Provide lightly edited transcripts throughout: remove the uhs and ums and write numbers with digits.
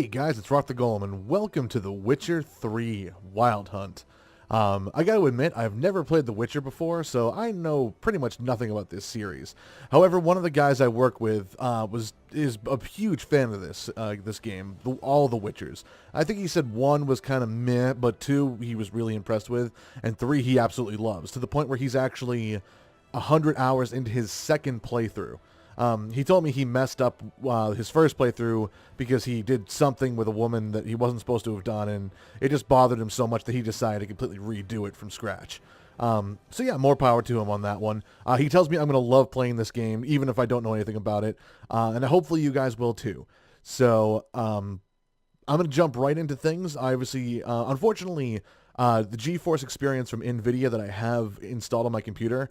Hey guys, it's RockTheGolem, and welcome to The Witcher 3 Wild Hunt. I gotta admit, I've never played The Witcher before, so I know pretty much nothing about this series. However, one of the guys I work with is a huge fan of this game, all the Witchers. I think he said 1 was kind of meh, but 2 he was really impressed with, and 3 he absolutely loves, to the point where he's actually 100 hours into his second playthrough. He told me he messed up his first playthrough because he did something with a woman that he wasn't supposed to have done, and it just bothered him so much that he decided to completely redo it from scratch. So yeah, more power to him on that one. He tells me I'm going to love playing this game, even if I don't know anything about it, and hopefully you guys will too. So I'm going to jump right into things. I obviously, unfortunately, the GeForce experience from NVIDIA that I have installed on my computer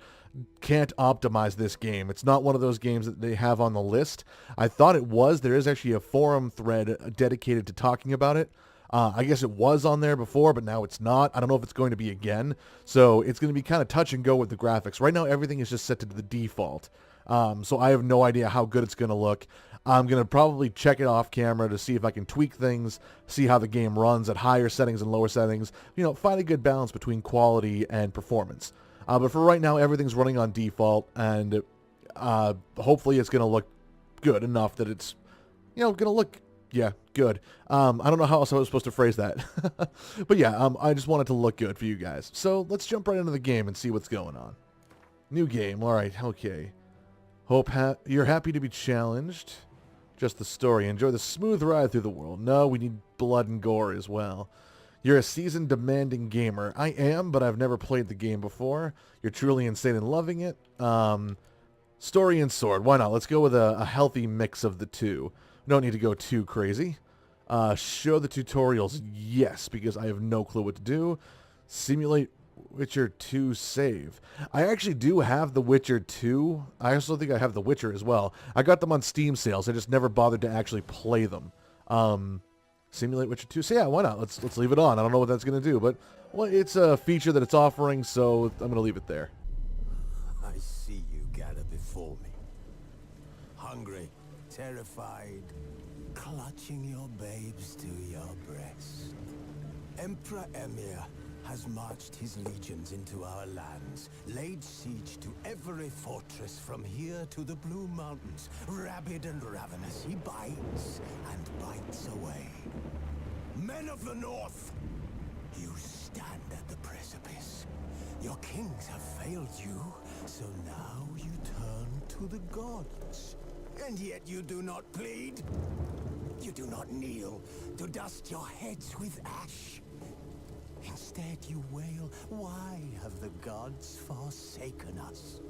can't optimize this game. It's not one of those games that they have on the list. I thought it was. There is actually a forum thread dedicated to talking about it. I guess it was on there before, but now it's not. I don't know if it's going to be again. So it's going to be kind of touch and go with the graphics. Right now, everything is just set to the default. So I have no idea how good it's going to look. I'm going to probably check it off camera to see if I can tweak things, see how the game runs at higher settings and lower settings, find a good balance between quality and performance. But for right now, everything's running on default, and hopefully it's going to look good enough that it's, going to look, yeah, good. I don't know how else I was supposed to phrase that. But yeah, I just want it to look good for you guys. So let's jump right into the game and see what's going on. New game, all right, okay. Hope you're happy to be challenged. Just the story. Enjoy the smooth ride through the world. No, we need blood and gore as well. You're a seasoned, demanding gamer. I am, but I've never played the game before. You're truly insane and loving it. Story and sword. Why not? Let's go with a healthy mix of the two. We don't need to go too crazy. Show the tutorials. Yes, because I have no clue what to do. Simulate Witcher 2 save. I actually do have The Witcher 2. I also think I have The Witcher as well. I got them on Steam sales. I just never bothered to actually play them. Simulate Witcher 2. So yeah, why not? Let's leave it on. I don't know what that's going to do, but well, it's a feature that it's offering, so I'm going to leave it there. I see you gather before me. Hungry, terrified, clutching your babes to your breast. Emperor Emir has marched his legions into our lands, laid siege to every fortress from here to the Blue Mountains. Rabid and ravenous, he bites and bites away. Men of the North, you stand at the precipice. Your kings have failed you, so now you turn to the gods. And yet you do not plead. You do not kneel to dust your heads with ash. Instead, you wail, why have the gods forsaken us?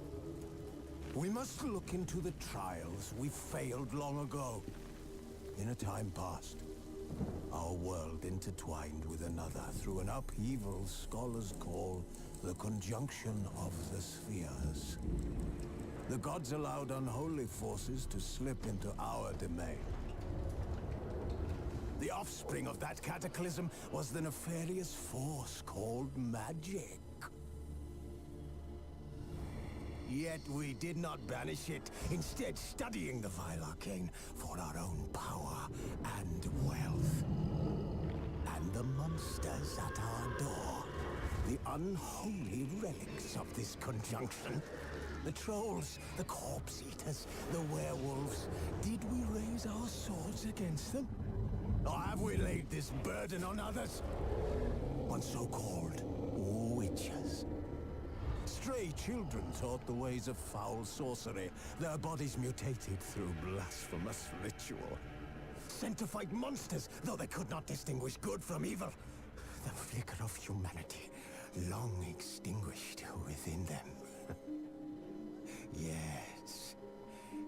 We must look into the trials we failed long ago. In a time past, our world intertwined with another through an upheaval scholars call the conjunction of the spheres. The gods allowed unholy forces to slip into our domain. The offspring of that cataclysm was the nefarious force called magic. Yet we did not banish it, instead studying the vile arcane for our own power and wealth. And the monsters at our door, the unholy relics of this conjunction. The trolls, the corpse eaters, the werewolves. Did we raise our swords against them? Or have we laid this burden on others? On so-called witches. Stray children taught the ways of foul sorcery, their bodies mutated through blasphemous ritual. Sent to fight monsters, though they could not distinguish good from evil. The flicker of humanity, long extinguished within them. Yes,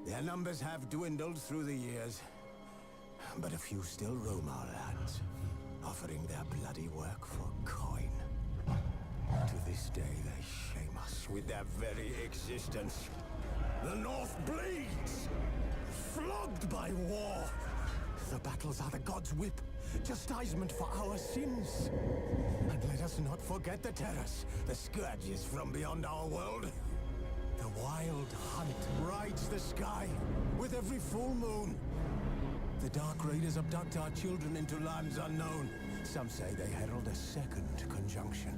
their numbers have dwindled through the years. But a few still roam our lands, offering their bloody work for coin. To this day, they shame us with their very existence. The North bleeds, flogged by war. The battles are the gods' whip, chastisement for our sins. And let us not forget the terrors, the scourges from beyond our world. The wild hunt rides the sky with every full moon. The Dark Raiders abduct our children into lands unknown. Some say they herald a second conjunction.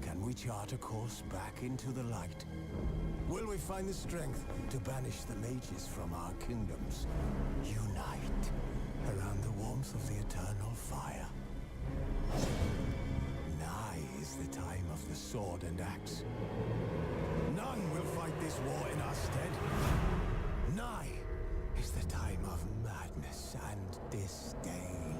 Can we chart a course back into the light? Will we find the strength to banish the mages from our kingdoms? Unite around the warmth of the eternal fire. Nigh is the time of the sword and axe. None will fight this war in our stead. Nigh is the time of madness and disdain.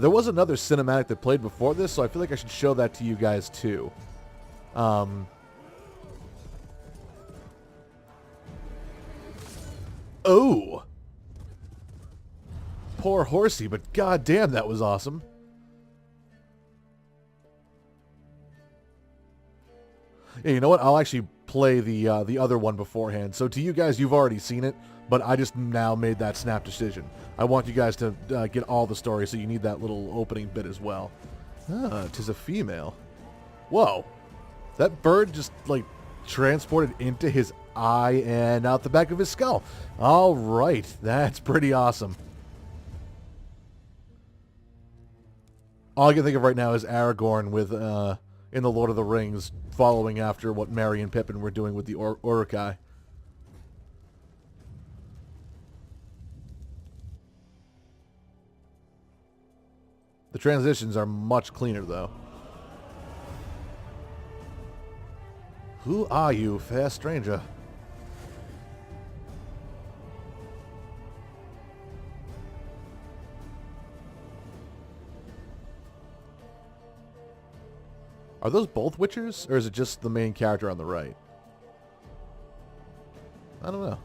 There was another cinematic that played before this, so I feel like I should show that to you guys too. Oh! Poor horsey, but goddamn, that was awesome. Yeah, you know what? I'll actually play the other one beforehand. So to you guys, you've already seen it, but I just now made that snap decision. I want you guys to get all the story, so you need that little opening bit as well. Ah, 'tis a female. Whoa. That bird just, like, transported into his eye and out the back of his skull. All right. That's pretty awesome. All I can think of right now is Aragorn with, in The Lord of the Rings, following after what Merry and Pippin were doing with the Uruk-hai. The transitions are much cleaner, though. Who are you, fair stranger? Are those both Witchers, or is it just the main character on the right? I don't know.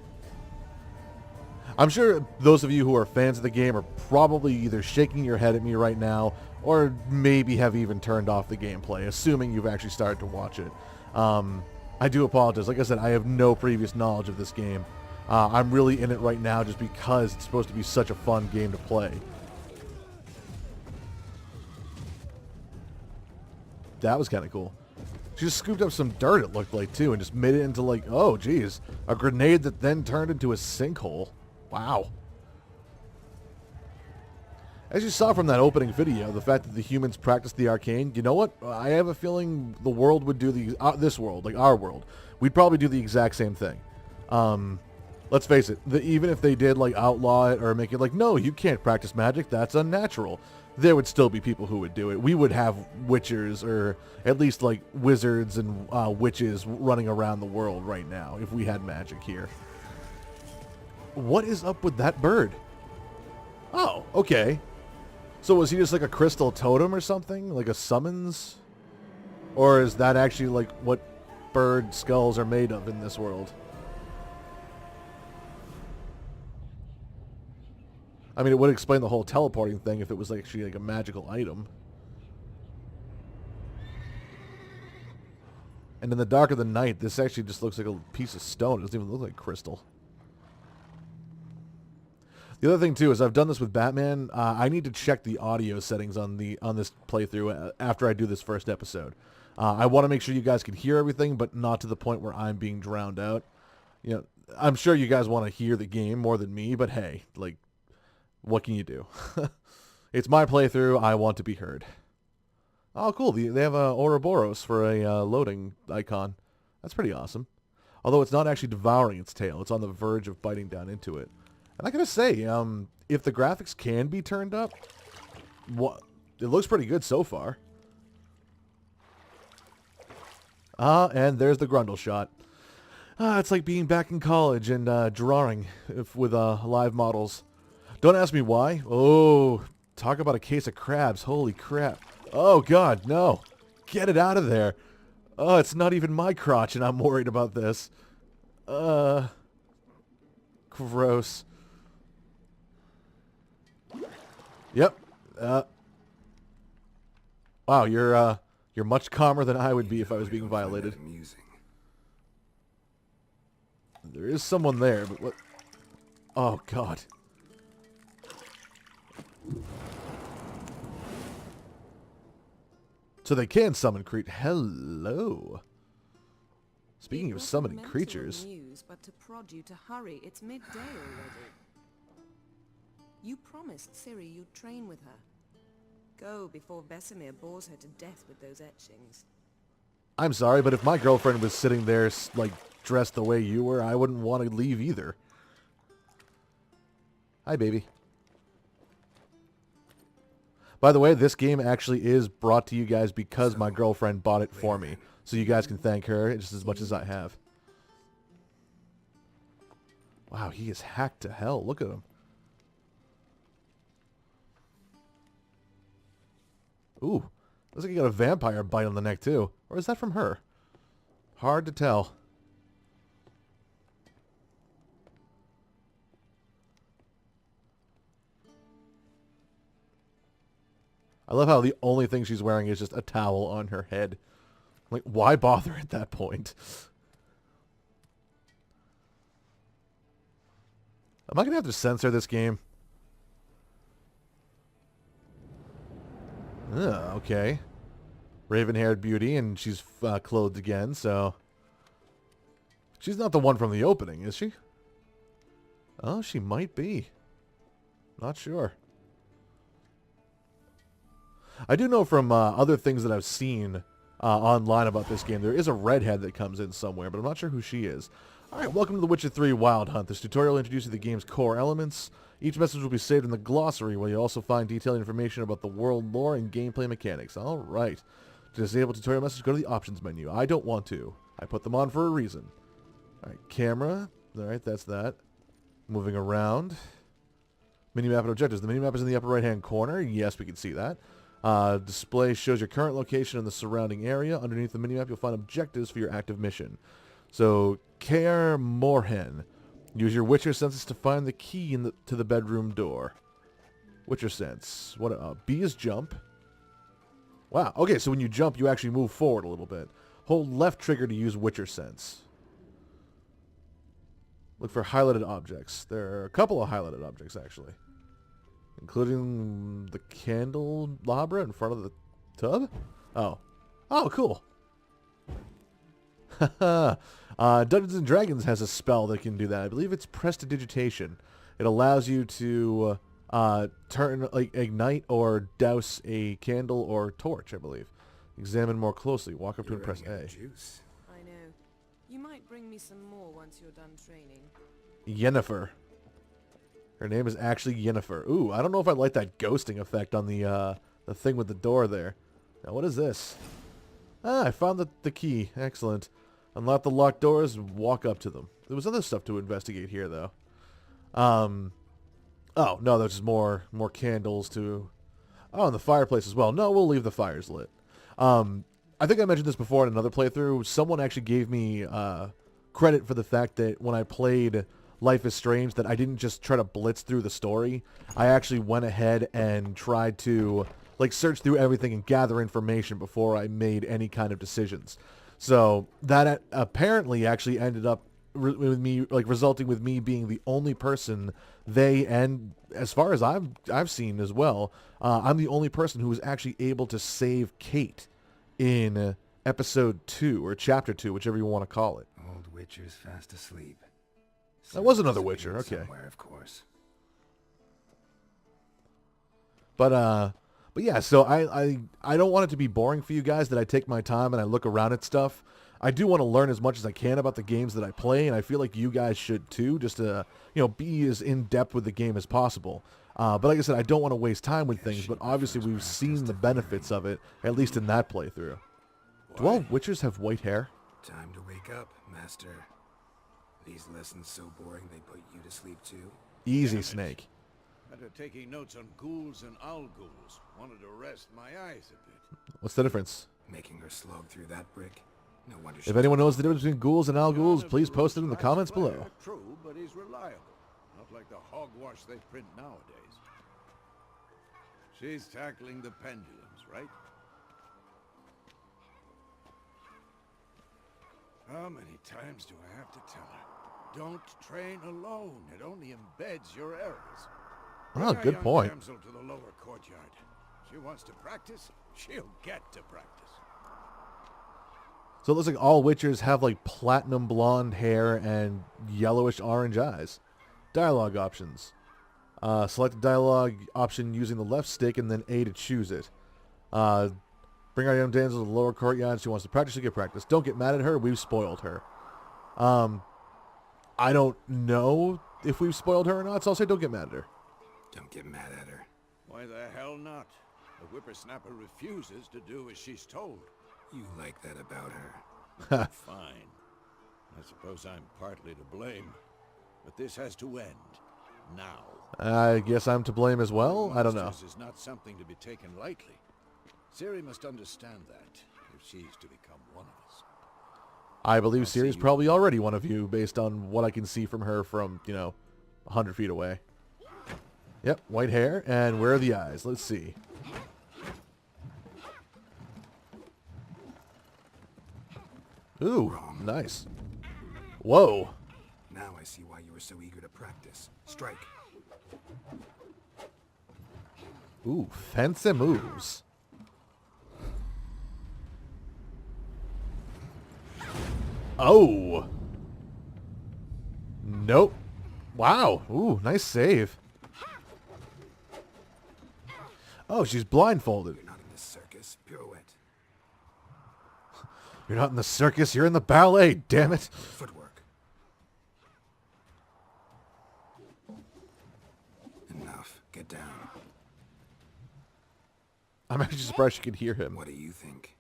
I'm sure those of you who are fans of the game are probably either shaking your head at me right now, or maybe have even turned off the gameplay, assuming you've actually started to watch it. I do apologize. Like I said, I have no previous knowledge of this game. I'm really in it right now just because it's supposed to be such a fun game to play. That was kind of cool. She just scooped up some dirt, it looked like, too, and just made it into, like, oh, geez, a grenade that then turned into a sinkhole. Wow. As you saw from that opening video, the fact that the humans practiced the arcane, you know what? I have a feeling the world would do this world, like our world. We'd probably do the exact same thing. Let's face it, even if they did, like, outlaw it or make it like, no, you can't practice magic, that's unnatural. There would still be people who would do it. We would have witchers, or at least like wizards and witches running around the world right now if we had magic here. What is up with that bird? Oh, okay. So was he just like a crystal totem or something? Like a summons? Or is that actually like what bird skulls are made of in this world? I mean, it would explain the whole teleporting thing if it was actually like a magical item. And in the dark of the night, this actually just looks like a piece of stone. It doesn't even look like crystal. The other thing, too, is I've done this with Batman. I need to check the audio settings on this playthrough after I do this first episode. I want to make sure you guys can hear everything, but not to the point where I'm being drowned out. You know, I'm sure you guys want to hear the game more than me, but hey, like, what can you do? It's my playthrough. I want to be heard. Oh, cool. They have a Ouroboros for a loading icon. That's pretty awesome. Although it's not actually devouring its tail. It's on the verge of biting down into it. And I gotta say, if the graphics can be turned up, it looks pretty good so far. And there's the Grundle shot. It's like being back in college and drawing with live models. Don't ask me why. Oh, talk about a case of crabs. Holy crap. Oh, God, no. Get it out of there. Oh, it's not even my crotch, and I'm worried about this. Gross. Yep. Wow, you're much calmer than I would be if I was being violated. There is someone there, but what? Oh, God. So they can summon Hello. Speaking It of wasn't summoning meant to creatures. amuse, but to prod you to hurry. It's midday already. You promised Ciri you'd train with her. Go before Vesemir bores her to death with those etchings. I'm sorry, but if my girlfriend was sitting there, like, dressed the way you were, I wouldn't want to leave either. Hi, baby. By the way, this game actually is brought to you guys because my girlfriend bought it for me. So you guys can thank her just as much as I have. Wow, he is hacked to hell. Look at him. Ooh, looks like he got a vampire bite on the neck too. Or is that from her? Hard to tell. I love how the only thing she's wearing is just a towel on her head. Like, why bother at that point? Am I going to have to censor this game? Okay. Raven-haired beauty, and she's clothed again, so... She's not the one from the opening, is she? Oh, she might be. Not sure. I do know from other things that I've seen online about this game, there is a redhead that comes in somewhere, but I'm not sure who she is. Alright, welcome to The Witcher 3 Wild Hunt. This tutorial introduces the game's core elements. Each message will be saved in the glossary, where you'll also find detailed information about the world lore and gameplay mechanics. Alright. To disable tutorial message, go to the options menu. I don't want to. I put them on for a reason. Alright, camera. Alright, that's that. Moving around. Minimap and objectives. The minimap is in the upper right-hand corner. Yes, we can see that. Display shows your current location in the surrounding area. Underneath the minimap, you'll find objectives for your active mission. So, Kaer Morhen. Use your Witcher senses to find the key to the bedroom door. Witcher sense. What? B is jump. Wow. Okay, so when you jump, you actually move forward a little bit. Hold left trigger to use Witcher sense. Look for highlighted objects. There are a couple of highlighted objects, actually. Including the candelabra in front of the tub? Oh. Oh, cool. Dungeons & Dragons has a spell that can do that. I believe it's prestidigitation. It allows you to ignite or douse a candle or torch, I believe. Examine more closely. Walk up to and press A. Juice. I know. You might bring me some more once you're done training. Yennefer. Her name is actually Yennefer. Ooh, I don't know if I like that ghosting effect on the thing with the door there. Now, what is this? Ah, I found the key. Excellent. Unlock the locked doors and walk up to them. There was other stuff to investigate here, though. Oh, no, there's just more candles to... Oh, and the fireplace as well. No, we'll leave the fires lit. I think I mentioned this before in another playthrough. Someone actually gave me credit for the fact that when I played Life is Strange, that I didn't just try to blitz through the story. I actually went ahead and tried to search through everything and gather information before I made any kind of decisions. So that apparently actually ended up with me resulting with me being the only person and as far as I've seen as well, I'm the only person who was actually able to save Kate in episode 2 or chapter 2, whichever you want to call it. Old Witcher's fast asleep. That was another Witcher, okay. Somewhere, of course. But yeah, so I don't want it to be boring for you guys that I take my time and I look around at stuff. I do want to learn as much as I can about the games that I play, and I feel like you guys should too, just to be as in depth with the game as possible. But like I said, I don't want to waste time with things. But obviously, we've seen the benefits of it, at least in that playthrough. Do all Witchers have white hair? Time to wake up, Master. These lessons so boring they put you to sleep too. Easy, Snake. After taking notes on ghouls and owl ghouls, wanted to rest my eyes a bit. What's the difference? Making her slog through that brick. No wonder. If anyone knows the difference between ghouls and owl ghouls, please post it in the comments below. True, but he's reliable. Not like the hogwash they print nowadays. She's tackling the pendulums, right? How many times do I have to tell her? Don't train alone. It only embeds your errors. Oh, Bring our good young point. damsel to the lower courtyard. She wants to practice, she'll get to practice. So it looks like all Witchers have like platinum blonde hair and yellowish orange eyes. Dialogue options. Select the dialogue option using the left stick and then A to choose it. Bring our young damsel to the lower courtyard. She wants to practice, she'll get practice. Don't get mad at her, we've spoiled her. I don't know if we've spoiled her or not, so I'll say don't get mad at her. Don't get mad at her. Why the hell not? The whippersnapper refuses to do as she's told. You like that about her. Fine. I suppose I'm partly to blame. But this has to end. Now. I guess I'm to blame as well? I don't know. Monsters is not something to be taken lightly. Ciri must understand that, if she's to become one of us. I believe Ciri's probably already one of you, based on what I can see from her from, 100 feet away. Yep, white hair, and where are the eyes? Let's see. Ooh, nice. Whoa. Now I see why you were so eager to practice. Strike. Ooh, fancy moves. Oh. Nope. Wow. Ooh, nice save. Oh, she's blindfolded. You're not in this circus. Pirouette. You're not in the circus, you're in the ballet, damn it. Footwork. Enough. Get down. I'm actually surprised she could hear him. What do you think?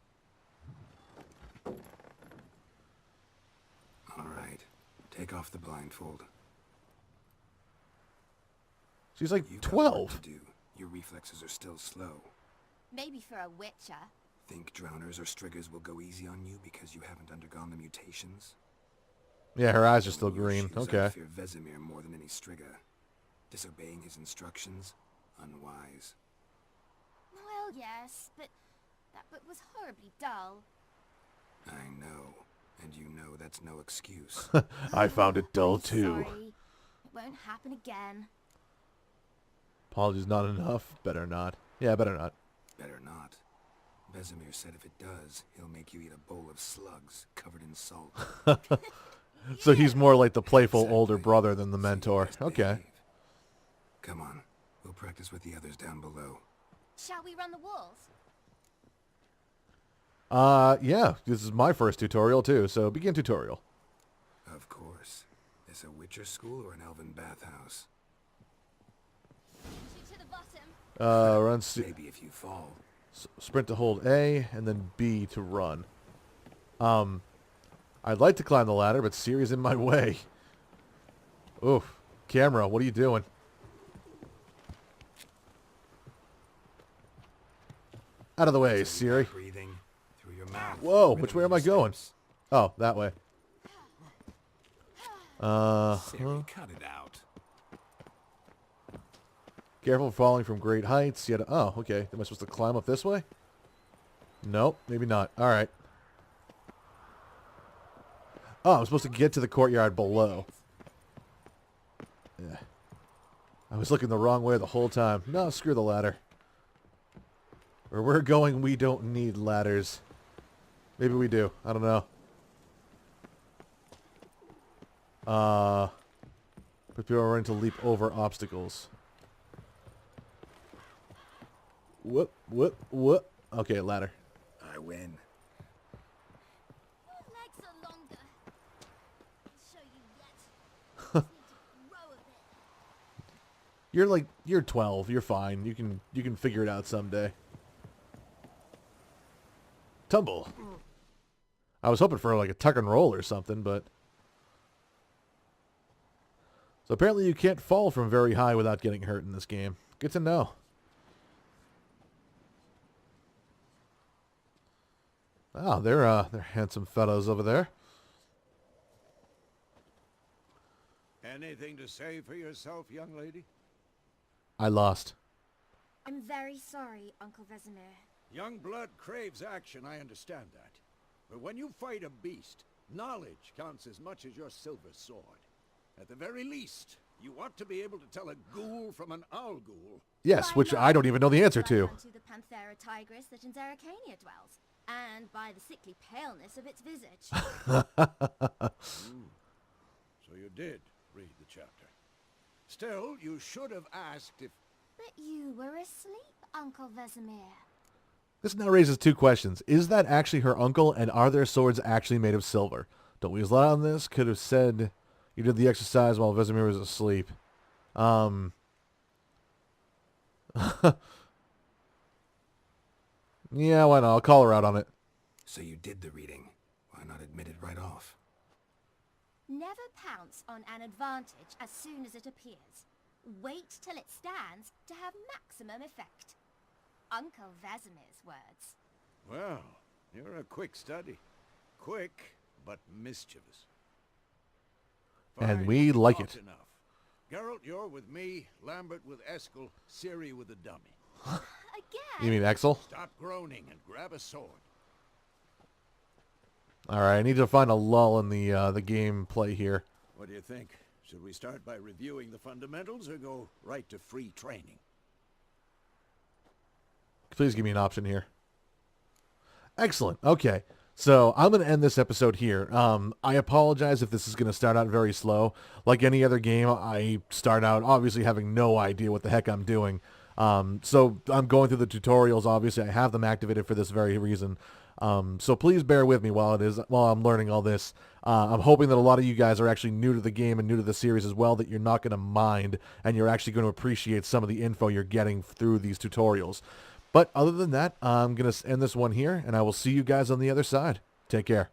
All right. Take off the blindfold. She's like You've got work 12. to do. Your reflexes are still slow. Maybe for a witcher. Think drowners or striggers will go easy on you because you haven't undergone the mutations? Yeah, her eyes are still In your green. shoes, Okay. I fear Vesemir more than any strigger. Disobeying his instructions? Unwise. Well, yes, but that book was horribly dull. I know. And you know that's no excuse. I found it dull I'm too. Sorry. It won't happen again. Apologies not enough. Better not. Yeah, better not. Better not. Vesemir said if it does, he'll make you eat a bowl of slugs covered in salt. So he's more like the playful older Exactly. brother than the So you mentor. best Okay. behave. Come on. We'll practice with the others down below. Shall we run the walls? Yeah, this is my first tutorial too, so begin tutorial. Of course. Is a Witcher school or an elven bathhouse? To the bottom. Run, Maybe if you fall. sprint to hold A, and then B to run. I'd like to climb the ladder, but Ciri's in my way. Oof. Camera, what are you doing? Out of the way, So you Ciri. got breathing through your mouth. Whoa, Rhythm which way am your I going? steps. Oh, that way. Ciri, cut it out. Careful of falling from great heights. Yet, oh, okay. Am I supposed to climb up this way? Nope, maybe not. All right. Oh, I'm supposed to get to the courtyard below. Yeah. I was looking the wrong way the whole time. No, screw the ladder. Where we're going, we don't need ladders. Maybe we do. I don't know. But people are running to leap over obstacles. Whoop, whoop, whoop. Okay, ladder. I win. Your legs are longer. I'll show you yet. Just need to grow a bit. You're 12. You're fine. You can figure it out someday. Tumble. I was hoping for like a tuck and roll or something, but so apparently you can't fall from very high without getting hurt in this game. Good to know. Oh, they're handsome fellows over there. Anything to say for yourself, young lady? I lost. I'm very sorry, Uncle Vesemir. Young blood craves action, I understand that. But when you fight a beast, knowledge counts as much as your silver sword. At the very least, You want to be able to tell a ghoul from an owl ghoul. Yes, Why which not? I don't even know the answer Right to. unto the Panthera tigris that in Zerrikania dwells, and by the sickly paleness of its visage. So you did read the chapter. Still, you should have asked if... But you were asleep, Uncle Vesemir. This now raises two questions. Is that actually her uncle, and are their swords actually made of silver? Don't we lie on this? Could have said you did the exercise while Vesemir was asleep. Yeah, why not? I'll call her out on it. So you did the reading. Why not admit it right off? Never pounce on an advantage as soon as it appears. Wait till it stands to have maximum effect. Uncle Vesemir's words. Well, you're a quick study. Quick, but mischievous. And Fine, we like talked it. Enough. Geralt, you're with me. Lambert with Eskel. Ciri with the dummy. Again? You mean Exel? Stop groaning and grab a sword. All right, I need to find a lull in the gameplay here. What do you think? Should we start by reviewing the fundamentals or go right to free training? Please give me an option here. Excellent. Okay. So I'm going to end this episode here. I apologize if this is going to start out very slow. Like any other game, I start out obviously having no idea what the heck I'm doing. So I'm going through the tutorials. Obviously, I have them activated for this very reason. So please bear with me while I'm learning all this. I'm hoping that a lot of you guys are actually new to the game and new to the series as well, that you're not going to mind and you're actually going to appreciate some of the info you're getting through these tutorials. But other than that, I'm going to end this one here, and I will see you guys on the other side. Take care.